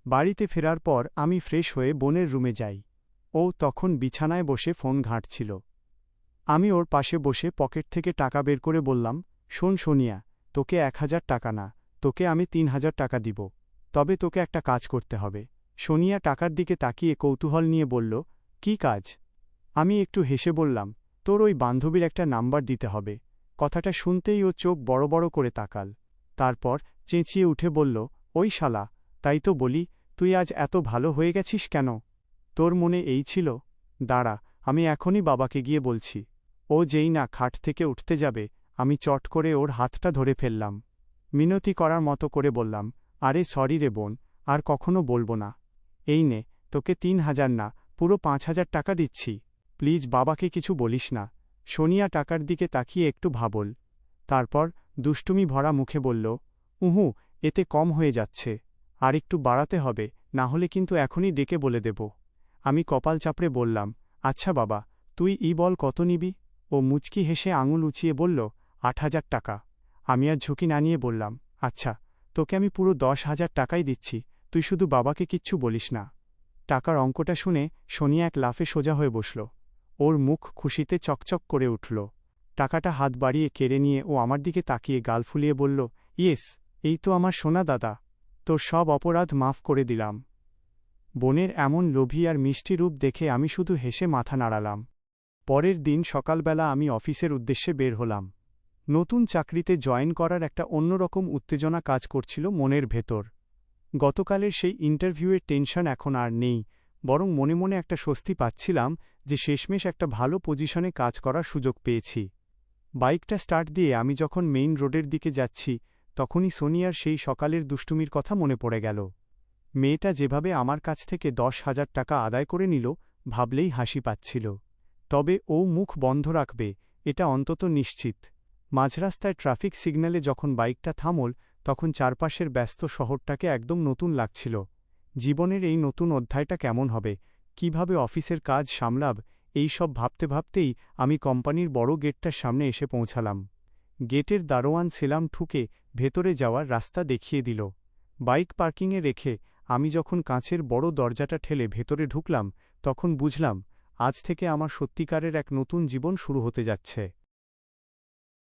বাড়িতে ফেরার পর আমি ফ্রেশ হয়ে বোনের রুমে যাই। ও তখন বিছানায় বসে ফোন ঘাঁটছিল। আমি ওর পাশে বসে পকেট থেকে টাকা বের করে বললাম, শোন সোনিয়া, তোকে 1000 টাকা না, তোকে আমি 3000 টাকা দিব। তবে তোকে একটা কাজ করতে হবে। সোনিয়া টাকার দিকে তাকিয়ে কৌতূহল নিয়ে বলল, কি কাজ? আমি একটু হেসে বললাম, তোর ওই বান্ধবীর একটা নাম্বার দিতে হবে। কথাটা শুনতেই ও চোখ বড় বড় করে তাকাল। তারপর চেঁচিয়ে উঠে বলল, ওই শালা, তাই তো বলি, তুই আজ এত ভালো হয়ে গেছিস কেন? তোর মনে এই ছিল? দাঁড়া, আমি এখনই বাবাকে গিয়ে বলছি। ও যেই না খাট থেকে উঠতে যাবে, আমি চট করে ওর হাতটা ধরে ফেললাম। মিনতি করার মতো করে বললাম, আরে সরি রে বোন, আর কখনো বলবো না। এই নে, তোকে 3000 না, পুরো 5000 টাকা দিচ্ছি। প্লিজ বাবাকে কিছু বলিস না। সোনিয়া টাকার দিকে তাকিয়ে একটু ভাবল। তারপর দুষ্টুমি ভরা মুখে বলল, উহু, এতে কম হয়ে যাচ্ছে। আর একটু বাড়াতে হবে, না হলে কিন্তু এখনই ডেকে বলে দেব। আমি কপাল চাপড়ে বললাম, আচ্ছা বাবা, তুই বল কত নিবি? ও মুচকি হেসে আঙুল উঁচিয়ে বলল, 8000 টাকা। আমি আর ঝুঁকি না নিয়ে বললাম, আচ্ছা, তোকে আমি পুরো 10,000 টাকাই দিচ্ছি, তুই শুধু বাবাকে কিচ্ছু বলিস না। টাকার অঙ্কটা শুনে সোনিয়া এক লাফে সোজা হয়ে বসল। ওর মুখ খুশিতে চকচক করে উঠল। টাকাটা হাত বাড়িয়ে কেড়ে নিয়ে ও আমার দিকে তাকিয়ে গাল ফুলিয়ে বলল, ইয়েস, এই তো আমার সোনা দাদা, তোর সব অপরাধ মাফ করে দিলাম। বোনের এমন লোভী আর মিষ্টি রূপ দেখে আমি শুধু হেসে মাথা নাড়ালাম। পরের দিন সকালবেলা আমি অফিসের উদ্দেশ্যে বের হলাম। নতুন চাকরিতে জয়েন করার একটা অন্যরকম উত্তেজনা কাজ করছিল মনের ভেতর। গতকালের সেই ইন্টারভিউয়ের টেনশন এখন আর নেই, বরং মনে মনে একটা স্বস্তি পাচ্ছিলাম যে শেষমেশ একটা ভালো পজিশনে কাজ করার সুযোগ পেয়েছি। বাইকটা স্টার্ট দিয়ে আমি যখন মেইন রোডের দিকে যাচ্ছি, তখনই সোনিয়ার সেই সকালের দুষ্টুমির কথা মনে পড়ে গেল। মেয়েটা যেভাবে আমার কাছ থেকে 10,000 টাকা আদায় করে নিল, ভাবলেই হাসি পাচ্ছিল। তবে ও মুখ বন্ধ রাখবে, এটা অন্তত নিশ্চিত। মাঝরাস্তায় ট্রাফিক সিগন্যালে যখন বাইকটা থামল, তখন চারপাশের ব্যস্ত শহরটাকে একদম নতুন লাগছিল। জীবনের এই নতুন অধ্যায়টা কেমন হবে, কিভাবে অফিসের কাজ সামলাব, এই সব ভাবতে ভাবতেই আমি কোম্পানির বড় গেটটার সামনে এসে পৌঁছালাম। গেটের দারোয়ান ছিলাম ঠুকে ভেতরে যাওয়ার রাস্তা দেখিয়ে দিল। বাইক পার্কিংয়ে রেখে আমি যখন কাঁচের বড় দরজাটা ঠেলে ভেতরে ঢুকলাম, তখন বুঝলাম, আজ থেকে আমার সত্যিকারের এক নতুন জীবন শুরু হতে যাচ্ছে।